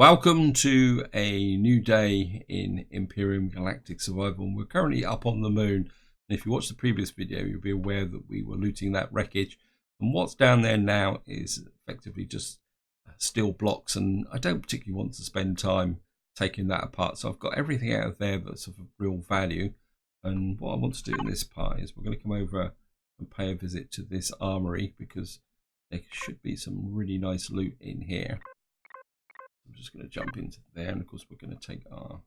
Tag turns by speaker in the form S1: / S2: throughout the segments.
S1: Welcome to a new day in Empyrion Galactic Survival. And we're currently up on the moon. And if you watched the previous video, you'll be aware that we were looting that wreckage. And what's down there now is effectively just steel blocks. And I don't particularly want to spend time taking that apart. So I've got everything out of there that's of real value. And what I want to do in this part is we're going to come over and pay a visit to this armory, because there should be some really nice loot in here. I'm just going to jump into there, and of course we're going to take our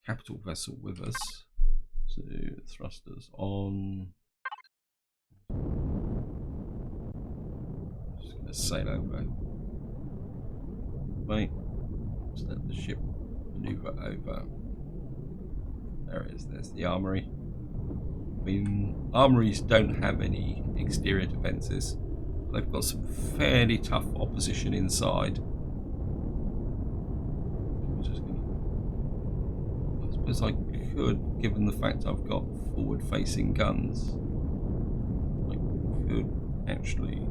S1: capital vessel with us. So thrusters on. I'm just going to sail over. Wait, just let the ship maneuver over. There it is. There's the armory. I mean, armories don't have any exterior defences. They've got some fairly tough opposition inside. I suppose I could, given the fact I've got forward-facing guns, I could actually.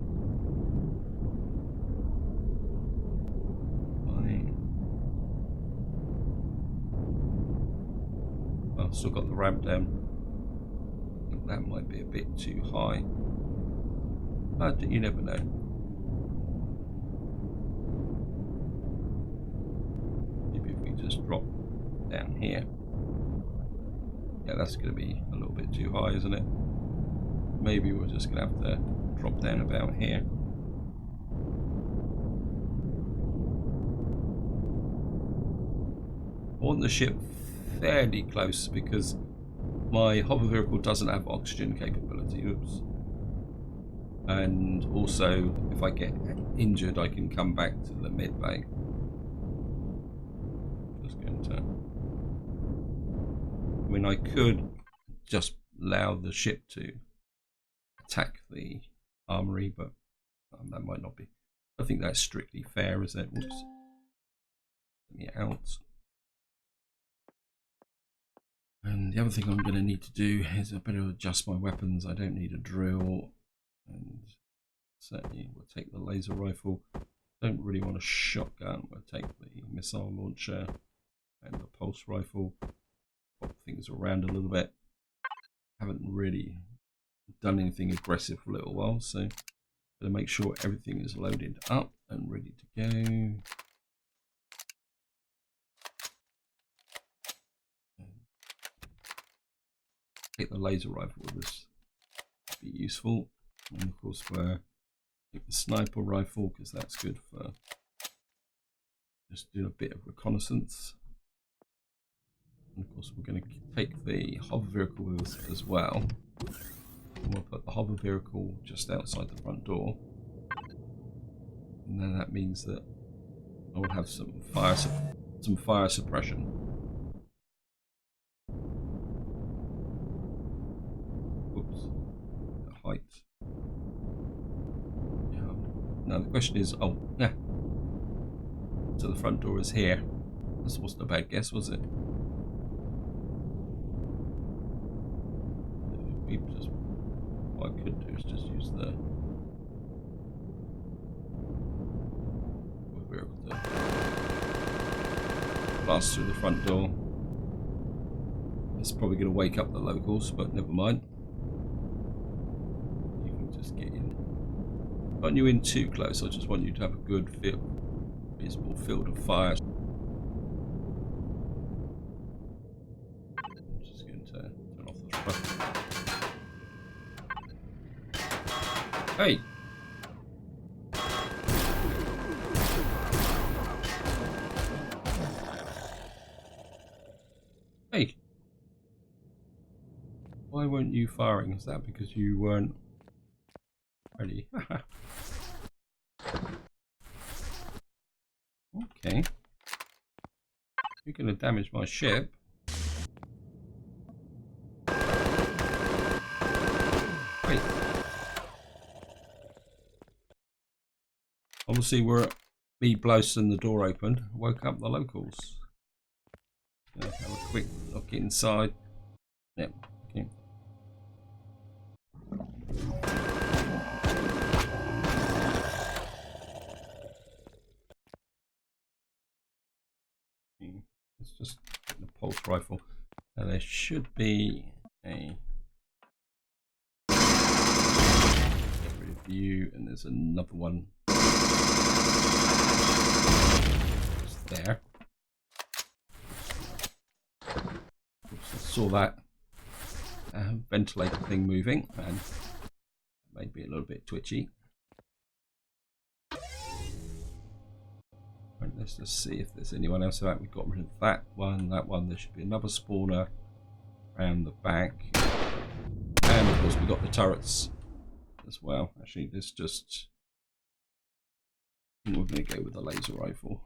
S1: I've still got the ramp down. I think that might be a bit too high. But you never know. Maybe if we just drop down here. Yeah, that's going to be a little bit too high, isn't it? Maybe we're just going to have to drop down about here. I want the ship fairly close because my hover vehicle doesn't have oxygen capability. Oops. And also, if I get injured, I can come back to the mid bay. Just going to. I mean, I could just allow the ship to attack the armory, but that might not be. I think that's strictly fair, is it? Whoops. Let me out. And the other thing I'm going to need to do is I better adjust my weapons. I don't need a drill, and certainly we'll take the laser rifle. Don't really want a shotgun. We'll take the missile launcher and the pulse rifle. Pop things around a little bit. Haven't really done anything aggressive for a little while, so better make sure everything is loaded up and ready to go. Take the laser rifle with us. Be useful. And of course we'll take the sniper rifle because that's good for just doing a bit of reconnaissance. And of course we're going to take the hover vehicle with us as well. And we'll put the hover vehicle just outside the front door. And then that means that I will have some fire suppression. Whoops. The height. Yeah. Now the question is, oh yeah. So the front door is here. This wasn't a bad guess, was it? What I could do is just use the vehicle to blast through the front door. It's probably going to wake up the locals, but never mind. You can just get in. I don't want you in too close. I just want you to have a good reasonable field of fire. I'm just going to turn off the front. Hey! Hey! Why weren't you firing? Is that because you weren't ready? Okay. You're going to damage my ship. Wait. Obviously, me blasting the door open woke up the locals. Have a quick look inside. Yep. Okay. Let's just get the pulse rifle. Now there should be a get rid of you, and there's another one just there. Oops, I saw that ventilator thing moving, and it may be a little bit twitchy. Right, let's just see if there's anyone else about. We've got rid of that one, that one. There should be another spawner around the back, and of course we've got the turrets as well. Actually, this just, I think we're going to go with the laser rifle.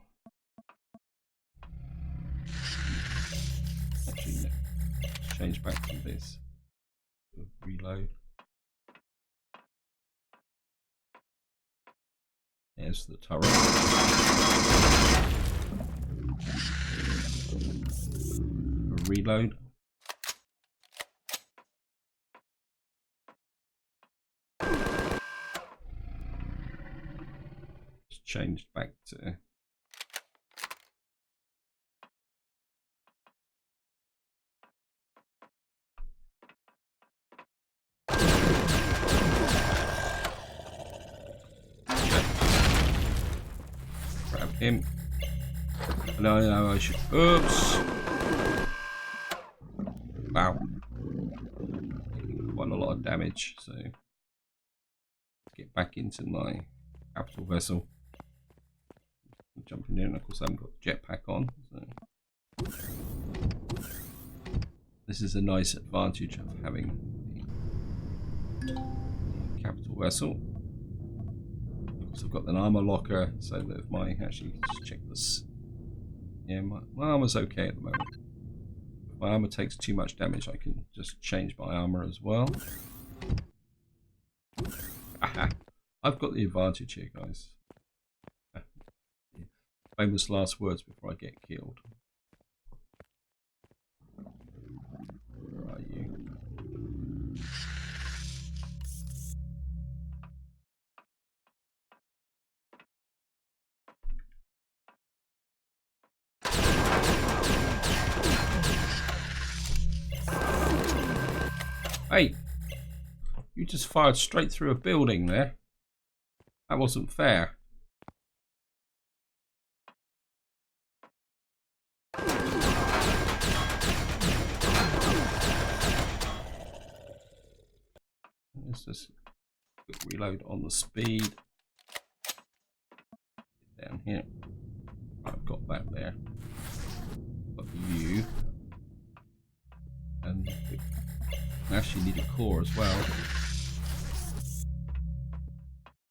S1: Actually, no. Change back to this. Reload. There's the turret. Reload. Just changed back to grab him. No, I should. Oops. Wow. Quite a lot of damage, so get back into my capital vessel. Jumping in, and of course I haven't got the jetpack on, so this is a nice advantage of having the capital vessel. Of course I've got an armor locker, so that if my, actually just check this. Yeah, my armor's okay at the moment. If my armor takes too much damage, I can just change my armor as well. Aha. I've got the advantage here, guys. Famous last words before I get killed. Where are you? Hey! You just fired straight through a building there. That wasn't fair. Let's just quick reload on the speed. Get down here. I've got that there. Got you. And I actually need a core as well.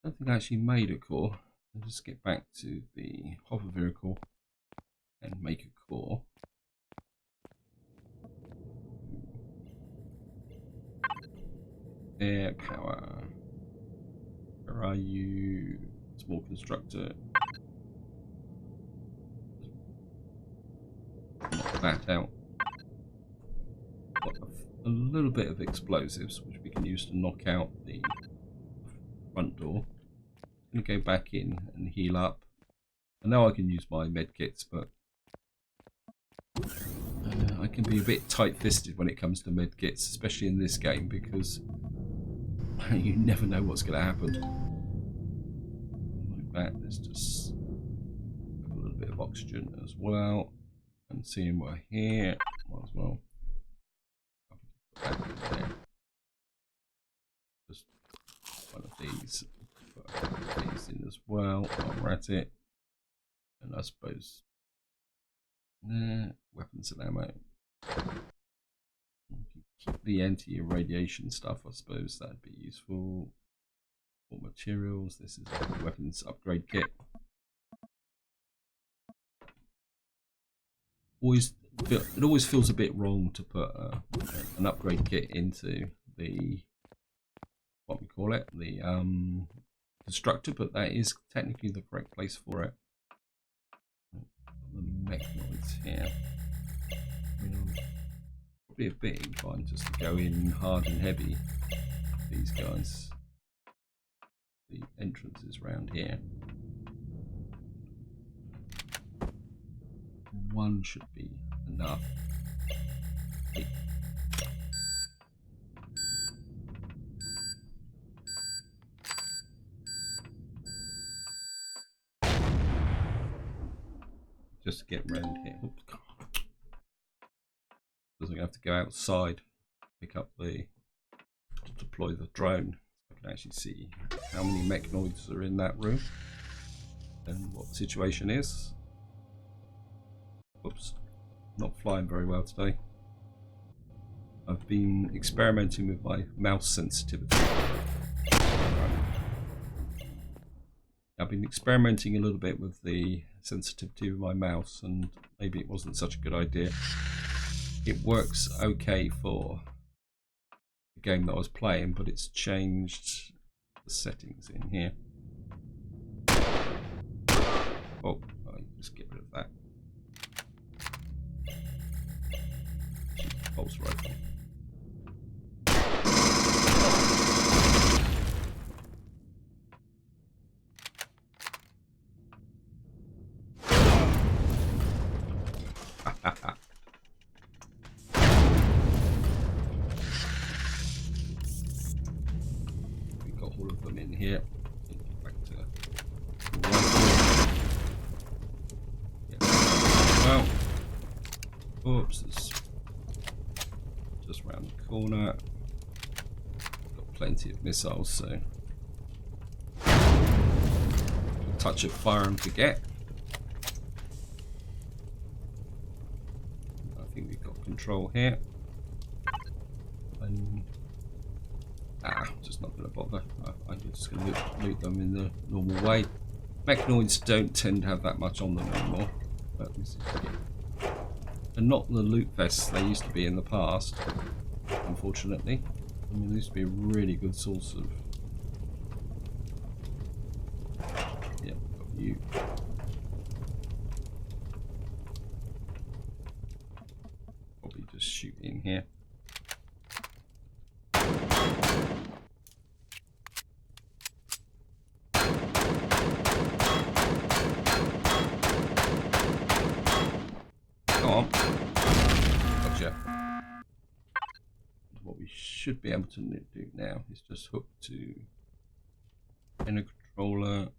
S1: I don't think I actually made a core. I'll just get back to the hover vehicle and make a core. Air power. Where are you? Small constructor. Knock that out. Got a little bit of explosives which we can use to knock out the front door. I'm going to go back in and heal up. I know I can use my medkits, but I can be a bit tight-fisted when it comes to medkits, especially in this game, because you never know what's going to happen. Like that, let's just have a little bit of oxygen as well. And seeing we're here, might as well. There. Just one of these. Put these in as well while we're at it. And I suppose weapons and ammo. Keep the anti-irradiation stuff, I suppose that'd be useful. More materials. This is a weapons upgrade kit. It always feels a bit wrong to put an upgrade kit into the, what we call it, the constructor, but that is technically the correct place for it. The mechanoids here. I mean, probably a bit inclined just to go in hard and heavy. These guys. The entrance is round here. one should be enough. Just to get around here. Oops. Doesn't have to go outside. Pick up the to deploy the drone. I can actually see how many mechanoids are in that room and what the situation is. Oops, not flying very well today. I've been experimenting with my mouse sensitivity. I've been experimenting a little bit with the sensitivity of my mouse, and maybe it wasn't such a good idea. It works okay for the game that I was playing, but it's changed the settings in here. Oh, I'll just get rid of that. Pulse rifle. We've got all of them in here. Back to well, oops, it's just round the corner. Got plenty of missiles, so a touch of fire and forget. I think we've got control here, and just not going to bother. I'm just going to loot them in the normal way. Mechanoids don't tend to have that much on them anymore, but this is it. And not the loot vests they used to be in the past, unfortunately. I mean, they used to be a really good source of. Yeah, got you. Probably just shoot in here. Gotcha. What we should be able to do now is just hook to inner controller,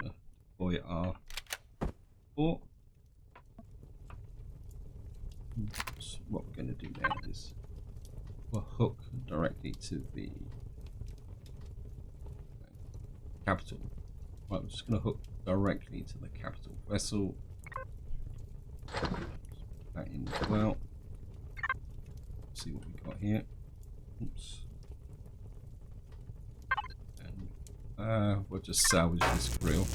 S1: deploy R4. What we're going to do now is we'll hook directly to the capital. Right, we're just going to hook directly to the capital vessel. Put that in as well. See what we got here. Oops. And we'll just salvage this grill.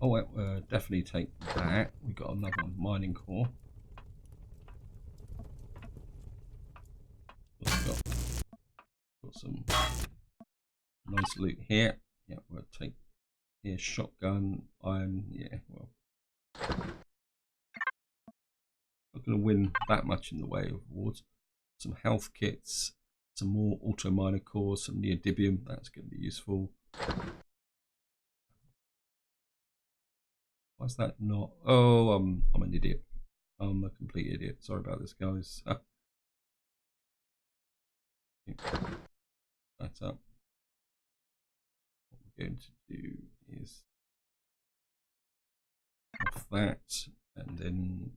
S1: Oh, well, definitely take that. We got another mining core. Got some nice loot here. Yeah, we'll take here shotgun, iron. Yeah, well, not going to win that much in the way of rewards. Some health kits, some more auto miner cores, some neodymium. That's going to be useful. Why's that not? Oh, I'm an idiot. I'm a complete idiot. Sorry about this, guys. That's up. What we're going to do is off that, and then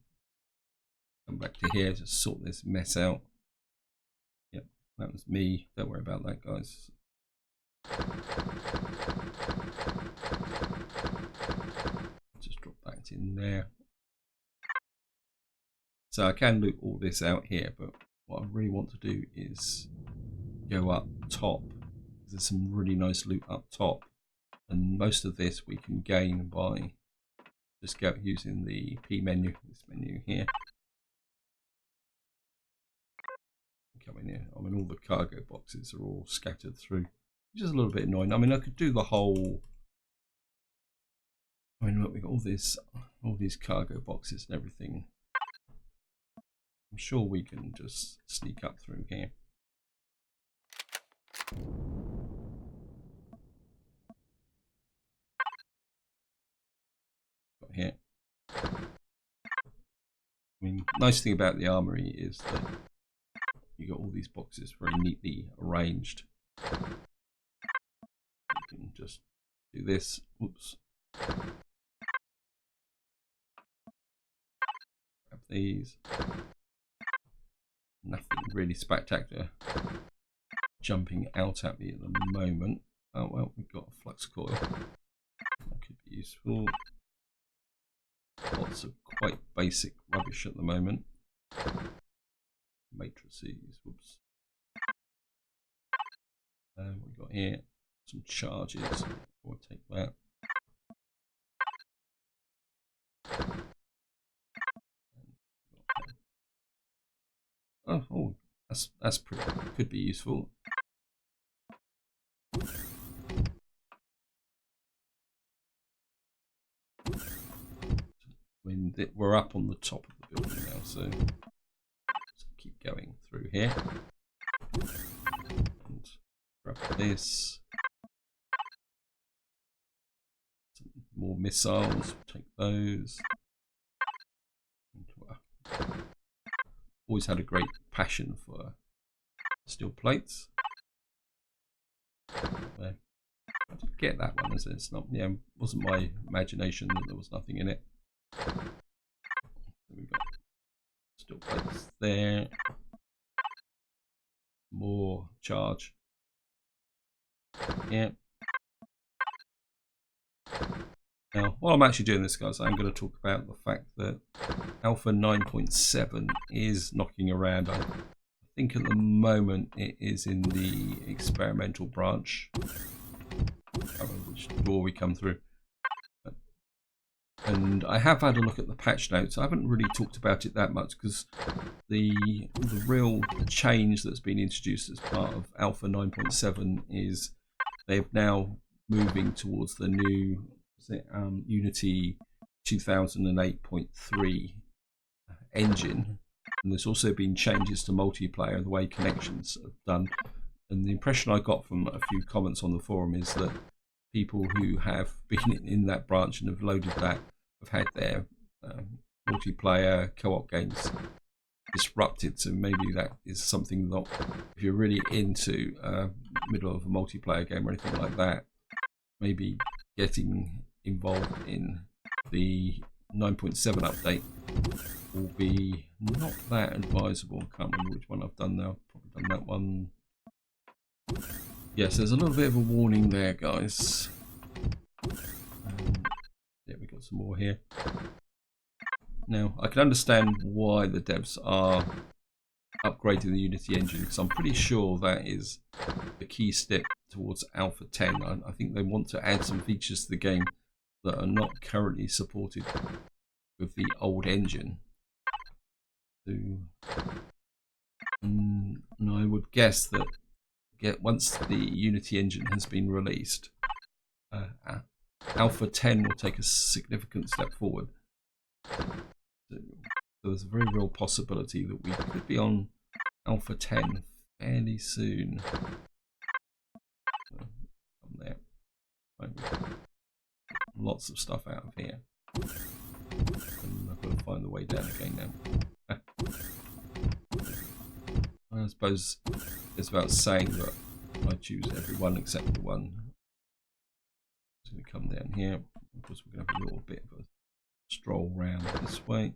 S1: come back to here to sort this mess out. Yep, that was me. Don't worry about that, guys. Just drop that in there. So I can loot all this out here, but what I really want to do is go up top. There's some really nice loot up top, and most of this we can gain by just go using the P menu, this menu here. Come in here. I mean, all the cargo boxes are all scattered through, which is a little bit annoying. I mean, I could do the whole. I mean, look, we got all these cargo boxes and everything. I'm sure we can just sneak up through here. mean, nice thing about the Armoury is that you got all these boxes very neatly arranged. You can just do this. Oops. Grab these. Nothing really spectacular jumping out at me at the moment. Oh well, we've got a flux coil. That could be useful. Lots of quite basic rubbish at the moment. Matrices, whoops. We've got here some charges. We'll take that. Oh, that's pretty, could be useful. When we're up on the top of the building now, so let's keep going through here. And grab this. Some more missiles, take those. Always had a great passion for steel plates. I did get that one, as it's not, yeah, wasn't my imagination that there was nothing in it. We've got steel plates there. More charge. Yeah. Now, while I'm actually doing this, guys, I'm going to talk about the fact that Alpha 9.7 is knocking around. I think at the moment it is in the experimental branch. I don't remember which door we come through. And I have had a look at the patch notes. I haven't really talked about it that much because the real change that's been introduced as part of Alpha 9.7 is they're now moving towards the new Unity 2008.3 engine, and there's also been changes to multiplayer, the way connections are done. And the impression I got from a few comments on the forum is that people who have been in that branch and have loaded that have had their multiplayer co-op games disrupted. So maybe that is something that, if you're really into middle of a multiplayer game or anything like that, maybe getting involved in the 9.7 update will be not that advisable. I can't remember which one I've done now. Probably done that one. Yes, there's a little bit of a warning there, guys. Yeah, we got some more here. Now, I can understand why the devs are upgrading the Unity engine, because I'm pretty sure that is the key step towards Alpha 10. I think they want to add some features to the game that are not currently supported with the old engine. And I would guess that once the Unity engine has been released, Alpha 10 will take a significant step forward. So there's a very real possibility that we could be on Alpha 10 fairly soon. From there, lots of stuff out of here. And I've got to find the way down again now. I suppose it's about saying that I choose everyone except the one. It's going to come down here. Of course, we're going to have a little bit of a stroll round this way.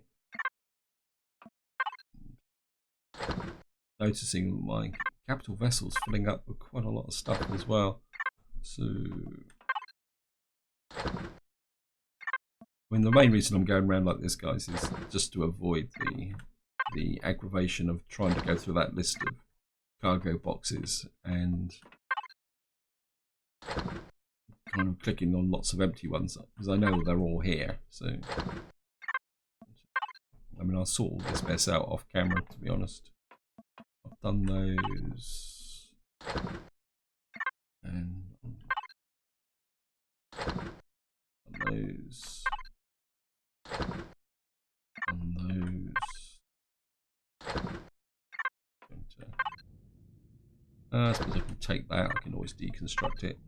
S1: Noticing my capital vessels filling up with quite a lot of stuff as well. So, I mean, the main reason I'm going around like this, guys, is just to avoid the aggravation of trying to go through that list of cargo boxes and kind of clicking on lots of empty ones, because I know they're all here. So, I mean, I'll sort all this mess out off camera, to be honest. I've done those, and those, and those. I suppose I can take that. I can always deconstruct it.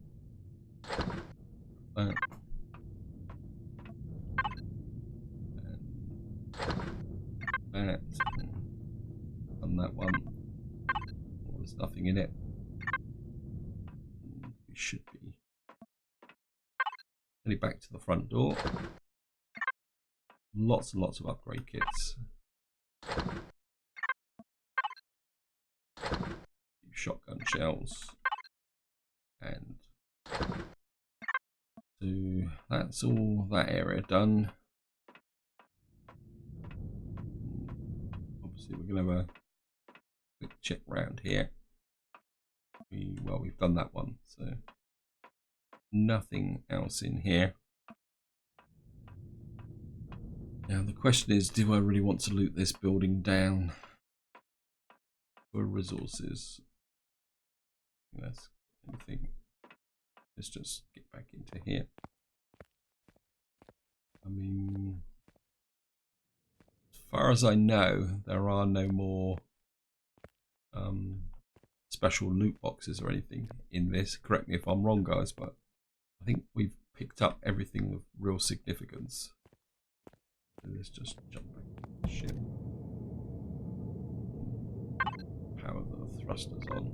S1: And everything in it. We should be heading back to the front door. Lots and lots of upgrade kits. Shotgun shells. And so that's all that area done. Obviously we're going to have a quick check round here. Well, we've done that one, so nothing else in here. Now the question is, do I really want to loot this building down for resources? That's anything. Let's just get back into here. I mean, as far as I know, there are no more special loot boxes or anything in this. Correct me if I'm wrong, guys, but I think we've picked up everything of real significance. So let's just jump back to the ship. Power the thrusters on.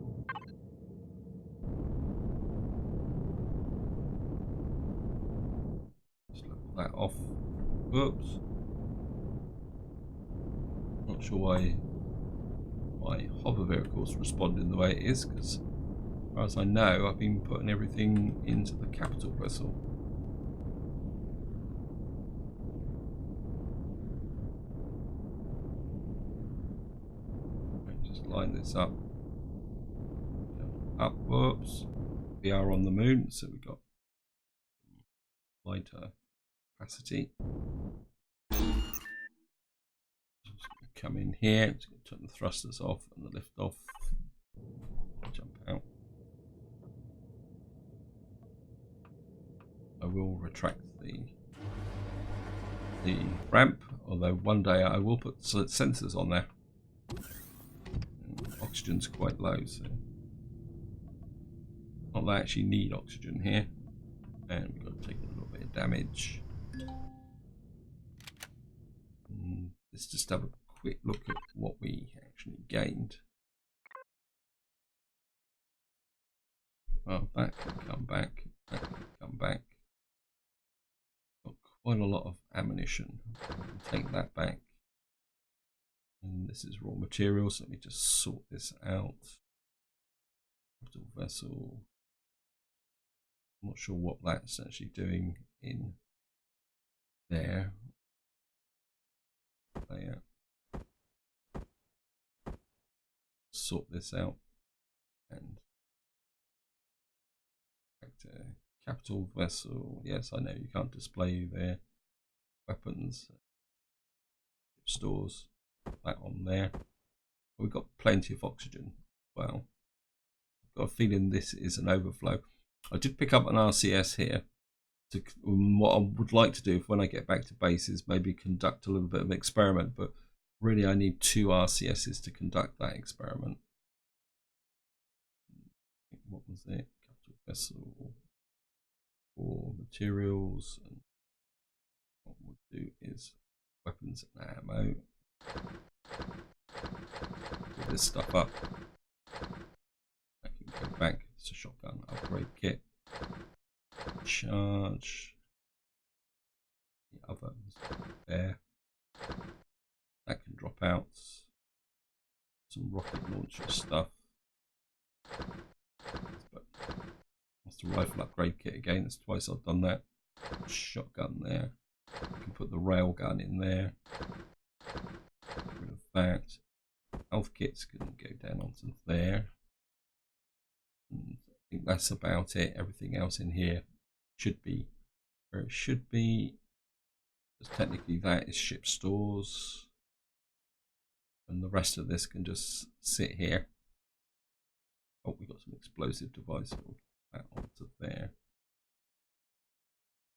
S1: Just level that off. Oops. Not sure why my hover vehicles respond in the way it is, because as far as I know, I've been putting everything into the capital vessel. Just line this up. Up, whoops. We are on the moon, so we've got lighter capacity. Come in here, turn the thrusters off and the lift off. Jump out. I will retract the ramp, although one day I will put sensors on there. Oxygen's quite low, so not that I actually need oxygen here. And we've got to take a little bit of damage. And let's just have a quick look at what we actually gained. Well, that can come back. That can come back. Got quite a lot of ammunition. Take that back. And this is raw materials. Let me just sort this out. Capital vessel. I'm not sure what that's actually doing in there. There. Sort this out. And back to capital vessel. Yes, I know you can't display their weapons. Stores. That on there. We've got plenty of oxygen. Well, I've got a feeling this is an overflow. I did pick up an RCS here. What I would like to do when I get back to base is maybe conduct a little bit of an experiment, but really I need 2 RCSs to conduct that experiment. What was it? Capital vessel for materials, and what we'll do is weapons and ammo. Put this stuff up. I can go back. It's a shotgun upgrade kit. Charge. The other is there. That can drop out. Some rocket launcher stuff. But that's the rifle upgrade kit again. That's twice I've done that. Shotgun there. I can put the rail gun in there. Get rid of that. Health kits can go down onto there. And I think that's about it. Everything else in here should be where it should be. Because technically that is ship stores. And the rest of this can just sit here. Oh, we got some explosive device. We'll get that onto there.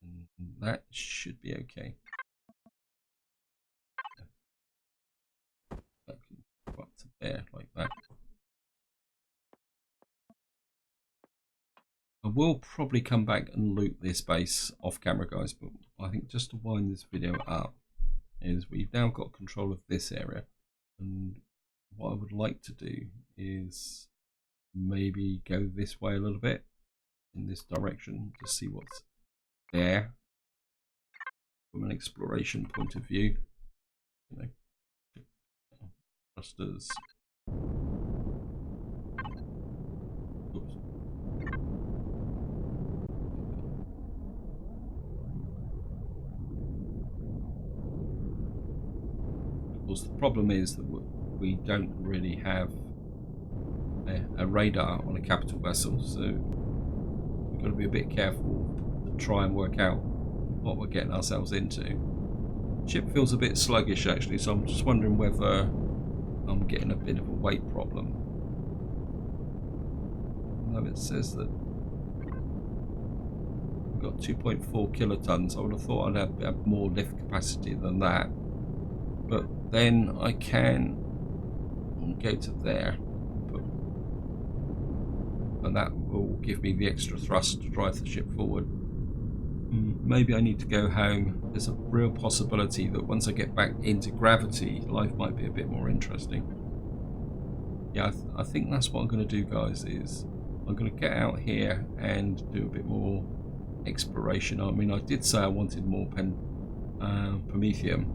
S1: And that should be okay. That can go up to there like that. I will probably come back and loot this base off camera, guys, but I think just to wind this video up is we've now got control of this area, and what I would like to do is maybe go this way a little bit in this direction to see what's there from an exploration point of view. You know, thrusters. Oops. Of course, the problem is that we don't really have a radar on a capital vessel, so we've got to be a bit careful to try and work out what we're getting ourselves into. The ship feels a bit sluggish actually, so I'm just wondering whether I'm getting a bit of a weight problem. No, it says that we've got 2.4 kilotons. I would have thought I'd have more lift capacity than that, but then I can go to there, and that will give me the extra thrust to drive the ship forward. Maybe I need to go home. There's a real possibility that once I get back into gravity, life might be a bit more interesting. Yeah, I think that's what I'm going to do, guys, is I'm going to get out here and do a bit more exploration. I mean, I did say I wanted more Promethium.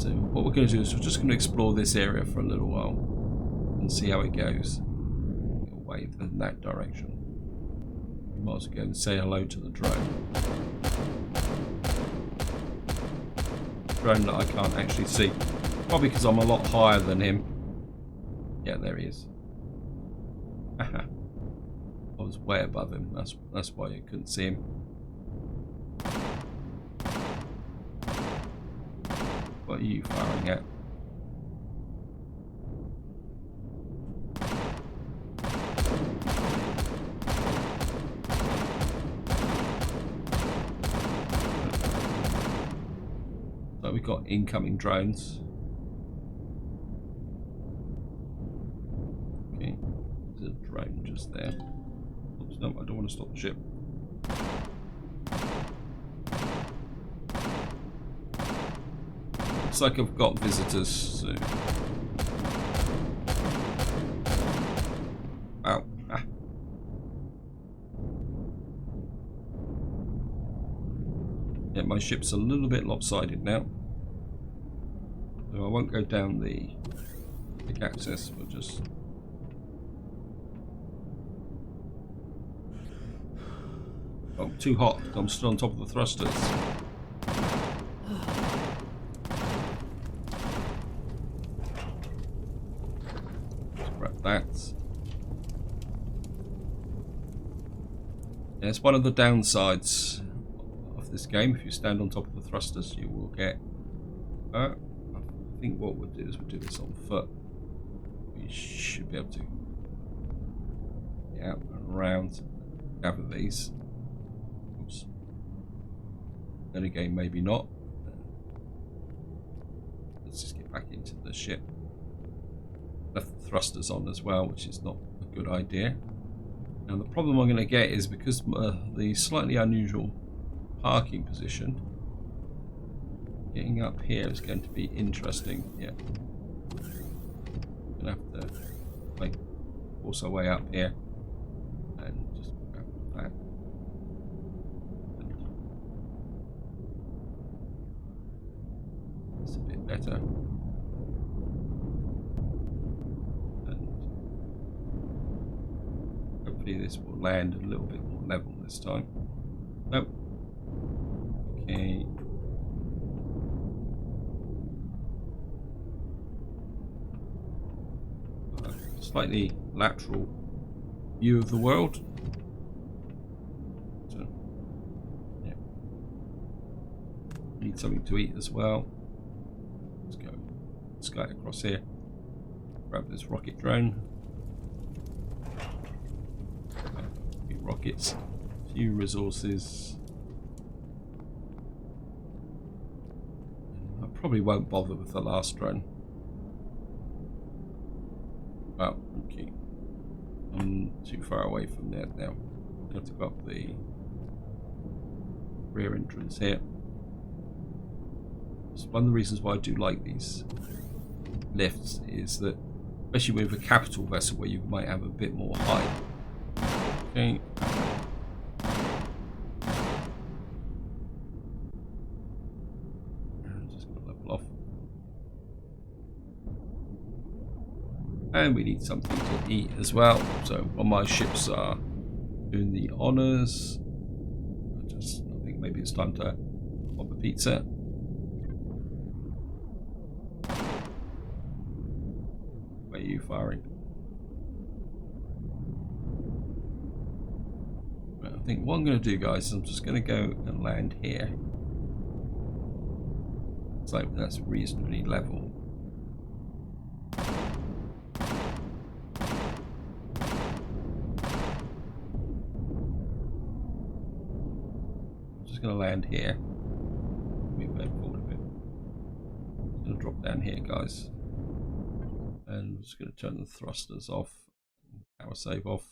S1: So what we're going to do is we're just going to explore this area for a little while and see how it goes. Away in that direction. We might as well go and say hello to the drone. Drone that I can't actually see. Probably because I'm a lot higher than him. Yeah, there he is. I was way above him. That's why you couldn't see him. What are you firing at? So we've got incoming drones. Okay, there's a drone just there. Oops, no, I don't want to stop the ship. Looks like I've got visitors, so... Ow. Ah. Yeah, my ship's a little bit lopsided now. So I won't go down the quick access, we'll just... Oh, too hot. I'm still on top of the thrusters. That. Yeah, it's one of the downsides of this game. If you stand on top of the thrusters, you will get... I think what we'll do is we'll do this on foot. We should be able to get out and around, gather these. Oops. Then again, maybe not. Let's just get back into the ship. Left the thrusters on as well, which is not a good idea. Now the problem I'm going to get is because the slightly unusual parking position, getting up here is going to be interesting. Yeah, I'm going to have to like force our way up here and just grab that. It's a bit better. Hopefully this will land a little bit more level this time. Nope. Okay. Slightly lateral view of the world. So, yeah. Need something to eat as well. Let's go sky across here. Grab this rocket drone. Rockets, few resources. I probably won't bother with the last drone. Oh, okay. I'm too far away from there now. I have to go up the rear entrance here. It's one of the reasons why I do like these lifts is that especially with a capital vessel where you might have a bit more height. Okay. Just gonna level off. And we need something to eat as well. So while my ships are doing the honors, I think maybe it's time to pop a pizza. Where are you firing? Right, I think what I'm going to do, guys, is I'm just going to go and land here. It's like that's reasonably level. Going to land here. Move that forward a bit. I'm going to drop down here, guys, and I'm just going to turn the thrusters off, power save off.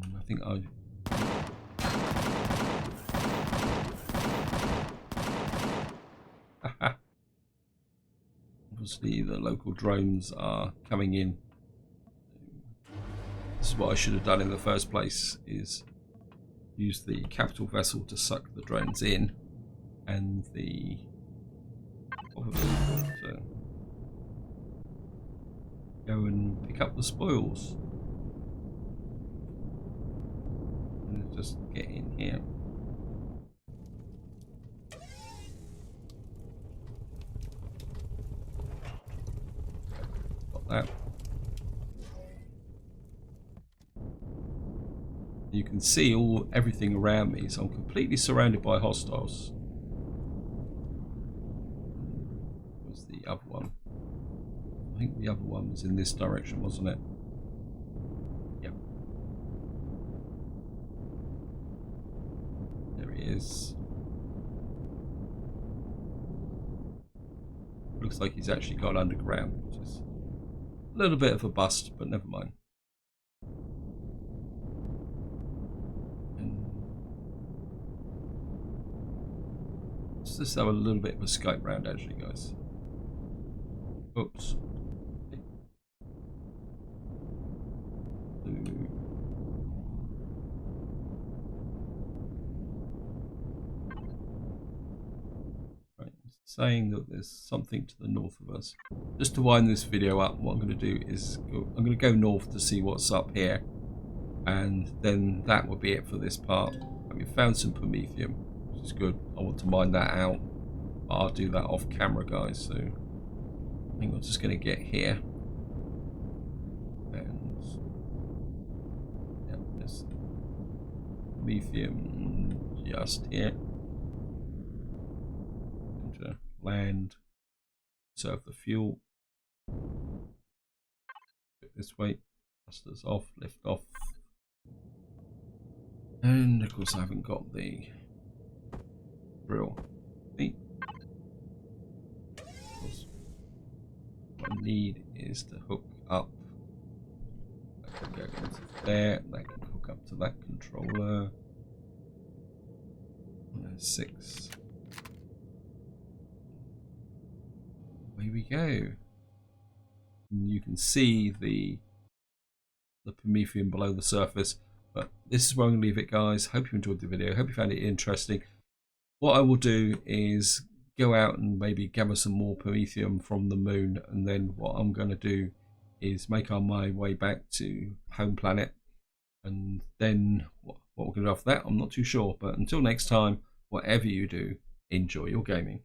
S1: I think obviously the local drones are coming in. This is what I should have done in the first place, is use the capital vessel to suck the drones in, and the to go and pick up the spoils. And just get in here. Got that. You can see everything around me, so I'm completely surrounded by hostiles. Where's the other one? I think the other one was in this direction, wasn't it? Yep. There he is. Looks like he's actually got underground, which is a little bit of a bust, but never mind. Let's have a little bit of a scope round, actually, guys. Oops. Right, it's saying that there's something to the north of us. Just to wind this video up, what I'm going to do is I'm going to go north to see what's up here, and then that will be it for this part. We found some promethium, which is good. I want to mine that out, but I'll do that off camera, guys. So I think I'm just going to get here, and yeah, there's promethium just here. I'm going to land, serve the fuel. Put this way, thrusters off, lift off, and of course I haven't got the drill. What I need is to hook up. That can go into there. That can hook up to that controller. 6. Away we go. And you can see the promethium below the surface. But this is where I'm going to leave it, guys. Hope you enjoyed the video. Hope you found it interesting. What I will do is go out and maybe gather some more promethium from the moon, and then what I'm going to do is make my way back to home planet, and then what we're going to do after that, I'm not too sure. But until next time, whatever you do, enjoy your gaming.